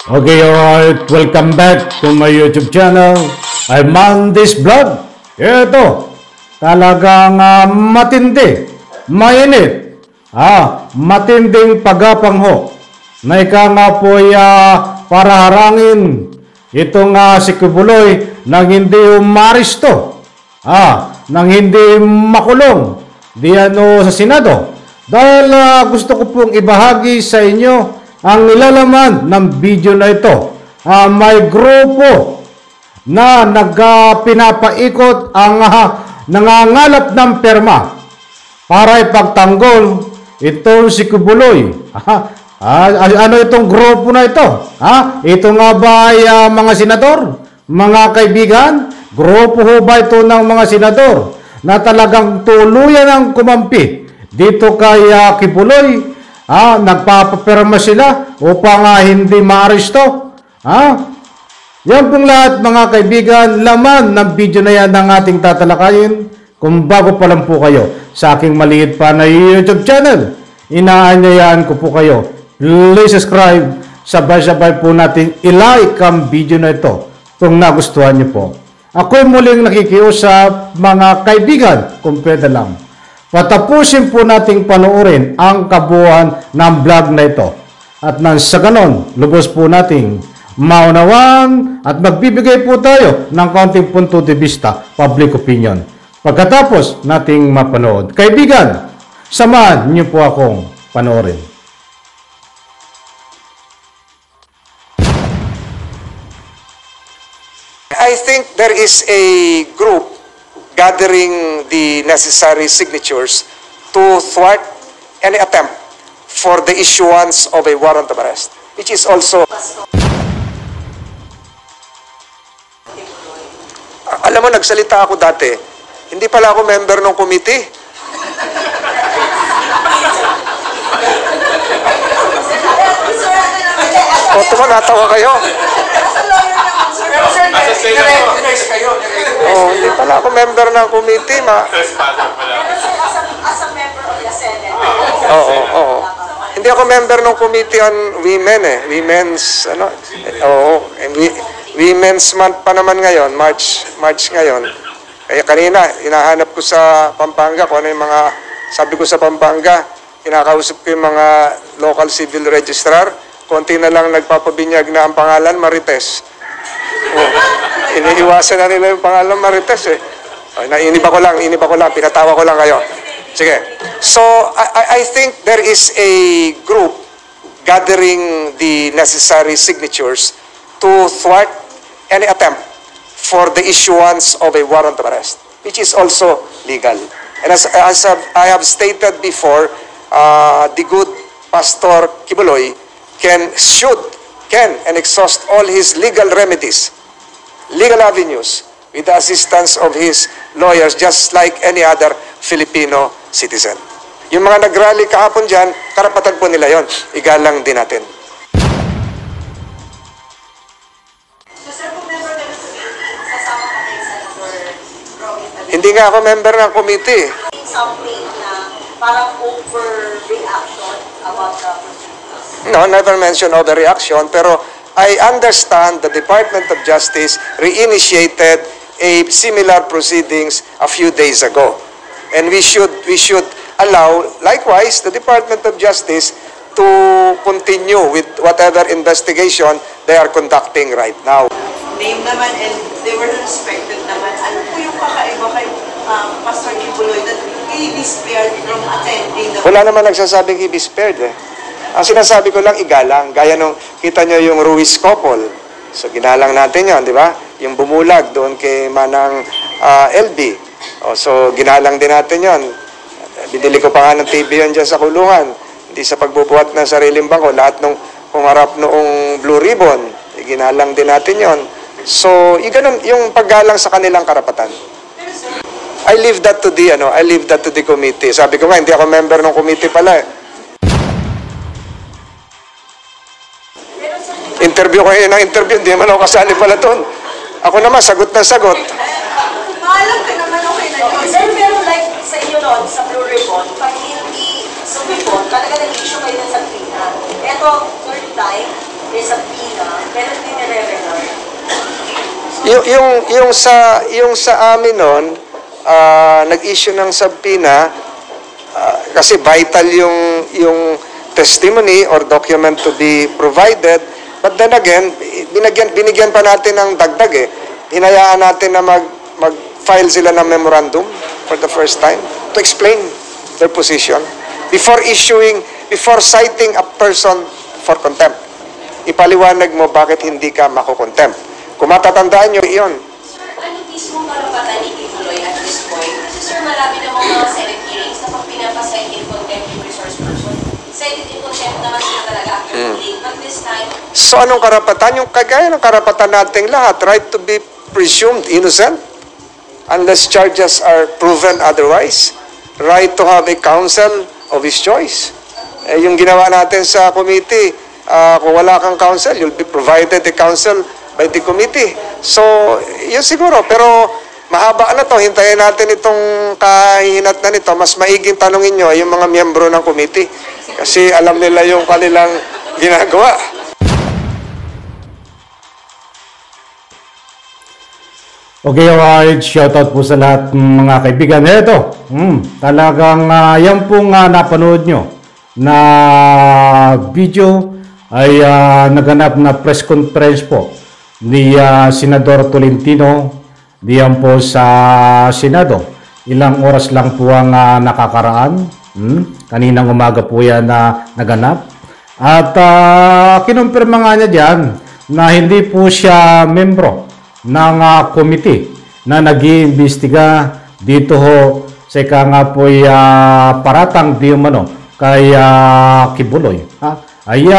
Okay, alright. Welcome back to my YouTube channel. I'm Mandis Vlog. Ito, talagang matindi, mainit, matinding pagapangho na ika nga po para harangin itong si Kibuloy nang hindi umaristo, nang hindi makulong diyan sa Senado. Dahil gusto ko pong ibahagi sa inyo ang nilalaman ng video na ito. May grupo na pinapaikot ang nangangalap ng perma para ipagtanggol itong si Kibuloy. Ano itong grupo na ito? Ito nga ba ay mga senador? Mga kaibigan? Grupo ho ba ito ng mga senador na talagang tuluyan ang kumampi dito kay Kibuloy? Nagpapapirma sila upang hindi maaresto? Yan pong lahat mga kaibigan, laman ng video na yan ng ating tatalakayin. Kung bago pa lang po kayo sa aking maliit pa na YouTube channel, inaanyayahan ko po kayo, please subscribe, sabay-sabay po natin i-like ang video na ito kung nagustuhan niyo po. Ako'y muling nakikiusap mga kaibigan, kung pwede lang, patapusin po nating panoorin ang kabuuan ng vlog na ito. At nang sa ganon, lubos po nating maunawan at magbibigay po tayo ng kaunting punto de vista, public opinion. Pagkatapos nating mapanood. Kaibigan, samahan niyo po akong panoorin. I think there is a group gathering the necessary signatures to thwart any attempt for the issuance of a warrant of arrest, which is also... Alam mo, nagsalita ako dati. Hindi pala ako member ng committee. O, natawa kayo. Hindi pala ako member ng committee, As a member of the Senate. Oo. Hindi ako member ng committee on women Women's, Women's Month pa naman ngayon, March ngayon. Kaya kanina, hinahanap ko sa Pampanga kung ano yung mga, sabi ko sa Pampanga, kinakausap ko yung mga local civil registrar, konti na lang nagpapabinyag na ang pangalan, Marites. Iniiwasan na nila yung pangalan Marites Inip ako lang, pinatawa ko lang kayo. Sige. So, I think there is a group gathering the necessary signatures to thwart any attempt for the issuance of a warrant of arrest, which is also legal. And as I have stated before, the good Pastor Kibuloy can and exhaust all his legal remedies, legal avenues, with the assistance of his lawyers, just like any other Filipino citizen. Yung mga nag-rally kahapon dyan, karapatan po nila yon. Igalang din natin. Hindi nga ako member ng committee. Something na parang overreaction about the proceedings. No, never mention overreaction, pero I understand the Department of Justice reinitiated a similar proceedings a few days ago. And we should allow, likewise, the Department of Justice to continue with whatever investigation they are conducting right now. Name naman and they were respected naman. Ano po yung kakaiba kay Pastor Kibuloy that he be spared from attending the... Wala naman nagsasabing he be spared Ang sinasabi ko lang, igalang. Gaya nung kita nyo yung Ruiz couple. So, ginalang natin yon, di ba? Yung bumulag doon kay Manang LB. So, ginalang din natin yon. Binili ko pa nga ng TV yon dyan sa kulungan. Hindi sa pagbubuhat ng sariling bangko. Lahat nung pumarap noong Blue Ribbon, ginalang din natin yon. So, yung paggalang sa kanilang karapatan. I leave that to the committee. Sabi ko nga, hindi ako member ng committee pala Interview ko ng interview, hindi naman ako kasali pala doon. Ako naman, sagot na sagot. Maalam ka naman okay na yun. Sir, pero like sa inyo noon, sa Blue Ribbon, pag hindi sumipon, talaga nag-issue kayo ng sagrina. Ito, third time, may subpoena, pero hindi nire-record. Yung sa amin noon, nag-issue ng subpoena kasi vital yung testimony or document to be provided. But then again, binigyan pa natin ng dagdag eh. Hinayaan natin na mag-file sila ng memorandum for the first time to explain their position before citing a person for contempt. Ipaliwanag mo bakit hindi ka makukontempt. Kung matatandaan nyo, iyon. Ano mismo karapatan ni Kibuloy at this point? Kasi sir, marami namang mga Senate hearings na pag pinapasay in contempt yung resource person. Cited in contempt naman sila talaga after ruling. But this time, So anong karapatan? Yung kagaya ng karapatan nating lahat, right to be presumed innocent unless charges are proven otherwise. Right to have a counsel of his choice. Yung ginawa natin sa committee, kung wala kang counsel, you'll be provided a counsel by the committee. So, yun siguro. Pero mahaba na to. Hintayin natin itong kahihinat na nito. Mas maiging tanungin nyo yung mga miyembro ng committee. Kasi alam nila yung kanilang ginagawa. Okay, alright. Shoutout po sa lahat mga kaibigan. Ito, talagang yan pong napanood nyo na video ay naganap na press conference po ni Senador Tolentino diyan po sa Senado. Ilang oras lang po ang nakakaraan. Kaninang umaga po yan na naganap. At kinumpirma nga niya dyan na hindi po siya membro ng committee na nag-iimbestiga dito ho sa ika nga po paratang di umano kay Kibuloy. Ay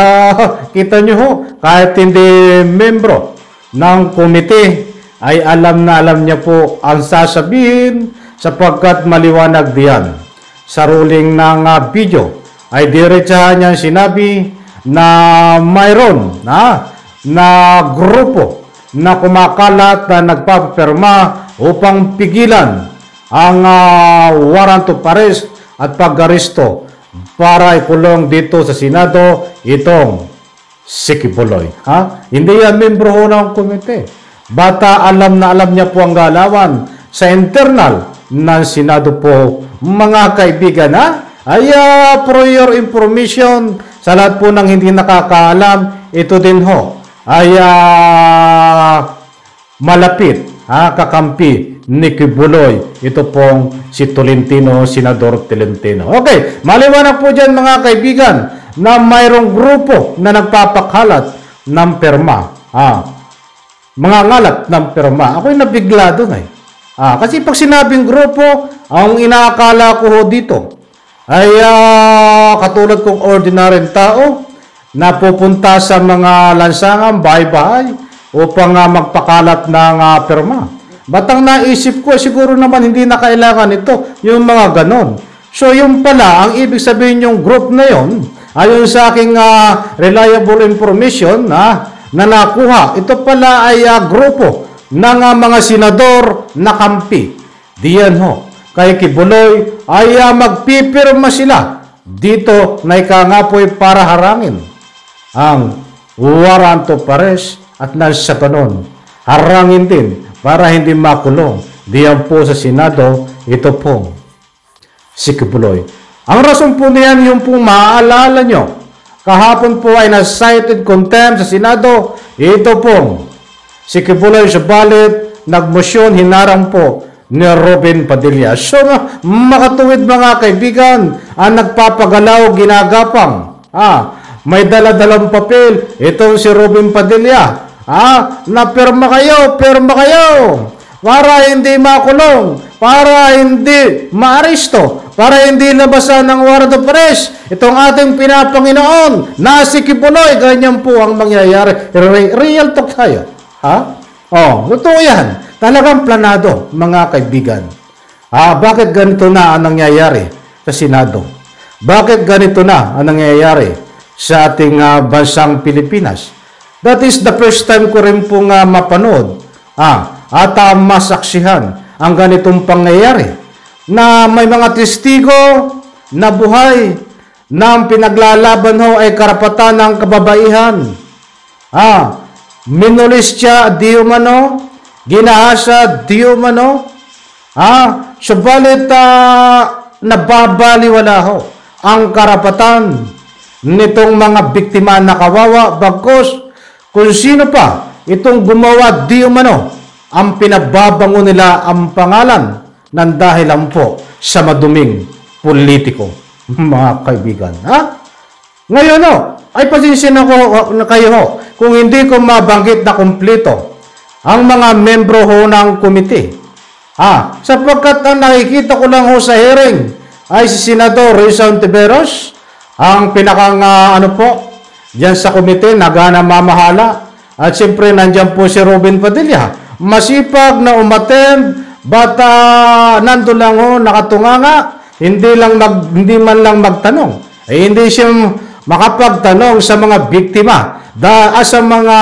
kita nyo ho, kahit hindi membro ng committee ay alam na alam niya po ang sasabihin sapagkat maliwanag diyan. Sa ruling ng video ay diretsahan niya sinabi na mayroon na grupo na kumakalat na nagpapirma upang pigilan ang warrant of arrest at pag-aresto para ikulong dito sa Senado itong si Kibuloy. Hindi yan membro ho ng komite. Bata alam na alam niya po ang galawan sa internal ng Senado po. Mga kaibigan, ay for your information, sa lahat po ng hindi nakakaalam, ito din ho ay malapit kakampi ni Kibuloy. Ito pong si Tolentino, Senador Tolentino. Okay, maliwanag po dyan mga kaibigan na mayroong grupo na nagpapakalat ng perma. Mga ngalat ng perma. Ako'y nabigla doon kasi pag sinabing grupo, ang inaakala ko ho dito ay katulad kong ordinaryong tao na pupunta sa mga lansangan, bahay-bahay upang magpakalat ng perma. Batang naisip ko, siguro naman hindi na kailangan ito, yung mga ganon. So yung pala, ang ibig sabihin yung group na yon, ayon sa aking reliable information na nakuha, ito pala ay grupo ng mga senador na kampi. Diyan ho, kay Kibuloy ay magpipirma sila dito na ika nga po'y para harangin ang warrant of arrest at nasa ganon, harangin din para hindi makulong. Diyan po sa Senado, ito pong si Kibuloy. Ang rason po niyan, yung pong maaalala nyo, kahapon po ay na-cited contempt sa Senado, ito pong si Kibuloy, subalit nagmosyon, hinarang po ni Robin Padilla. So, makatuwid mga kaibigan, ang nagpapagalaw, ginagapang, may dala-dalang papel, itong si Robin Padilla, na perma kayo, para hindi makulong, para hindi maaresto, para hindi nabasan ng warrant of arrest. Itong ating pinapanginoon, na si Kibuloy, ganyan po ang mangyayari. Real talk tayo. Totoo yan. Talagang planado, mga kaibigan. Bakit ganito na ang nangyayari sa Senado? Bakit ganito na ang nangyayari sa ating bansang Pilipinas? That is the first time ko rin pong mapanood at masaksihan ang ganitong pangyayari na may mga testigo na buhay na ang pinaglalaban ho ay karapatan ng kababaihan. Minulistya di umano, ginahasa di umano, subalit nababaliwala ho ang karapatan nitong mga biktima na kawawa, bagkus kung sino pa itong gumawa di umano, ang pinababango nila ang pangalan ng dahilan po sa maduming politiko, mga kaibigan. Ngayon ay pasensya na kayo ho kung hindi ko mabanggit na kumpleto ang mga membro ho ng komite. Sapagkat ang nakikita ko lang ho sa hearing ay si Senador Risa Hontiveros, ang pinakang diyan sa komite, nagana mamahala. At siyempre nandiyan po si Robin Padilla, masipag na umattend, but nandun lang ho, nakatunganga, hindi man lang magtanong. Hindi siya makapagtanong sa mga biktima, sa mga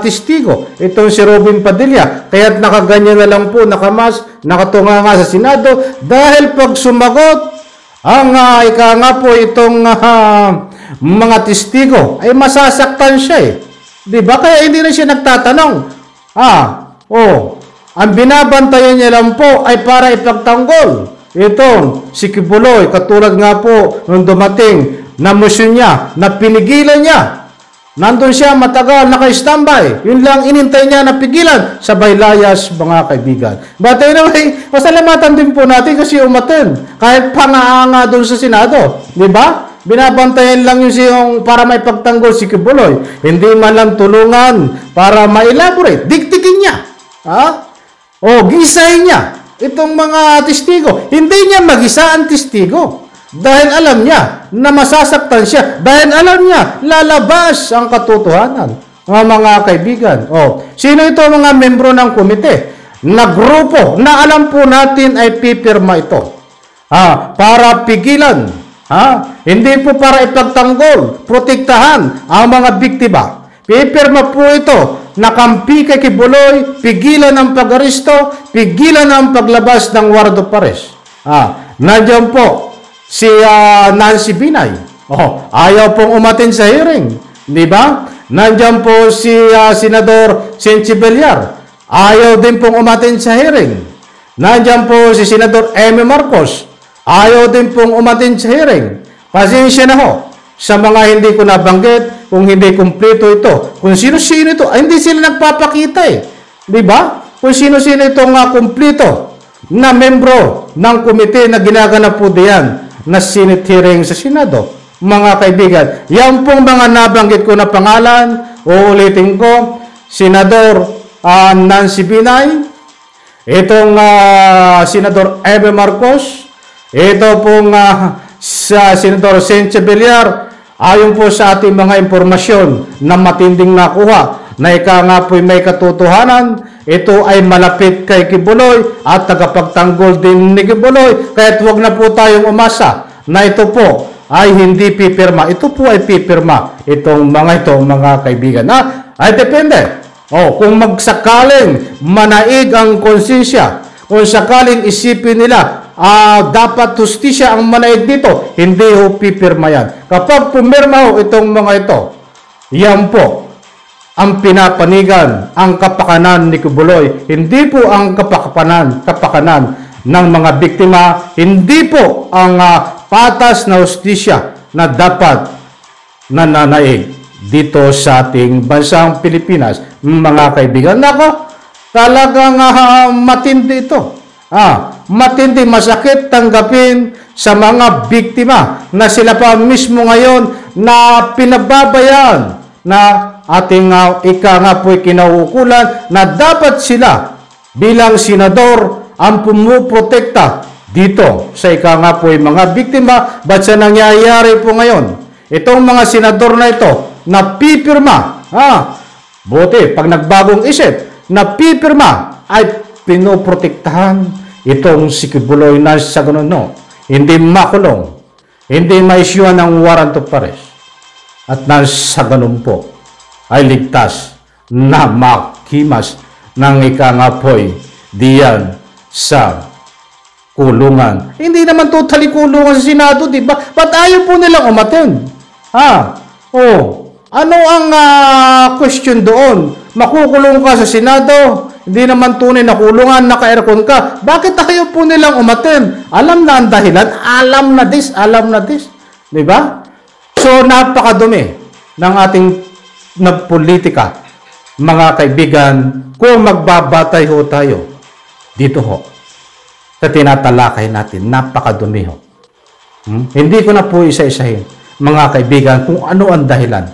testigo. Itong si Robin Padilla, kaya't nakaganyan na lang po, nakatunganga sa Senado, dahil pag sumagot, ang ika nga po itong mga testigo, ay masasaktan siya Diba? Kaya hindi na siya nagtatanong. Ang binabantayan niya lang po ay para ipagtanggol itong si Kibuloy, katulad nga po nung dumating na motion niya, na pinigilan niya. Nandun siya matagal, naka-standby. Yun lang inintay niya na pigilan sa baylayas, mga kaibigan. But anyway, pasalamatan din po natin kasi umaten. Kahit pangaanga doon sa Senado. Diba? Binabantayan lang yung para may pagtanggol si Kibuloy. Hindi man lang tulungan para ma-elaborate. Diktikin niya. Gisahin niya itong mga testigo. Hindi niya mag-isa ang testigo. Dahil alam niya na masasaktan siya. Dahil alam niya, lalabas ang katotohanan. Mga kaibigan. Sino ito mga membro ng komite? Na grupo na alam po natin ay pipirma ito. Para pigilan. Hindi po para ipagtanggol, protektahan ang mga biktima. Pipirma po ito na kampi kay Kibuloy, pigilan ang pag-aristo, pigilan ang paglabas ng warrant of arrest. Nandiyan po si Nancy Binay. Ayaw pong umatin sa hearing. Di ba? Nandiyan po si Senador Senchi Villar. Ayaw din pong umatin sa hearing. Nandiyan po si Senador Amy Marcos. Ayaw din pong umatin sa hearing. Pasensya na ho sa mga hindi ko nabanggit, kung hindi kumpleto ito. Kung sino-sino ito, hindi sila nagpapakita Di ba? Kung sino-sino itong kumpleto na membro ng komite na ginaganap po diyan na Senate hearing sa Senado. Mga kaibigan, yan pong mga nabanggit ko na pangalan, uulitin ko, Senador Nancy Binay, itong Senador Eve Marcos, ito pong sa Senador Senchi Villar, ayon po sa ating mga impormasyon na matinding nakuha, na ika nga po may katotohanan, ito ay malapit kay Kibuloy at tagapagtanggol din ni Kibuloy. Kaya't huwag na po tayong umasa na ito po ay hindi pipirma. Ito po ay pipirma. Itong mga kaibigan. Ay depende. Kung magsakaling manaig ang konsensya, kung sakaling isipin nila, dapat justisya ang manaig dito, hindi ho pipirma yan. Kapag pumirma ho itong mga ito, yan po ang pinapanigan, ang kapakanan ni Kibuloy. Hindi po ang kapakanan ng mga biktima, hindi po ang patas na justisya na dapat nananaig dito sa ating bansang Pilipinas. Mga kaibigan, talagang matindi ito. Matindi, masakit tanggapin sa mga biktima na sila pa mismo ngayon na pinababayaan na ating ika nga po'y kinauukulan na dapat sila bilang senador ang pumuprotekta dito sa ika nga po'y mga biktima. Ba't sa nangyayari po ngayon? Itong mga senador na ito na pipirma, buti pag nagbagong isip, na pipirma ay pinoprotektahan itong si Kibuloy na sa ganun hindi makulong, hindi maisyuhan ng warrant of arrest, at nasa ganun po ay ligtas na makimas ng ika nga po'y diyan sa kulungan. Hindi naman totally kulungan sa Senado, di ba? Ba't ayaw po nilang umattend? Ano ang question doon? Makukulong ka sa Senado, hindi naman tunay na kulungan, naka-aircon ka. Bakit ayaw po nilang umattend? Alam na ang dahilan, alam na this. Di ba? So, napakadumi ng ating na politika, mga kaibigan, kung magbabatay ho tayo, dito ho, sa tinatalakay natin, napakadumi ho. Hindi ko na po isa-isahin, mga kaibigan, kung ano ang dahilan.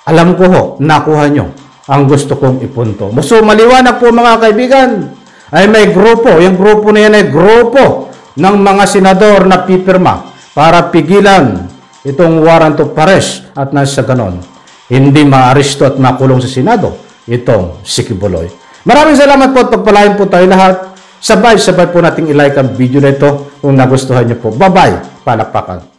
Alam ko ho, nakuha nyo ang gusto kong ipunto. So, maliwanag po mga kaibigan, ay may grupo. Yung grupo na yan ay grupo ng mga senador na pipirma para pigilan itong warrant of arrest at nasa ganon, hindi maaresto at makulong sa Senado itong si Kibuloy. Maraming salamat po at pagpalain po tayo lahat. Sabay po nating i-like ang video na ito kung nagustuhan niyo po. Bye-bye. Palakpakan.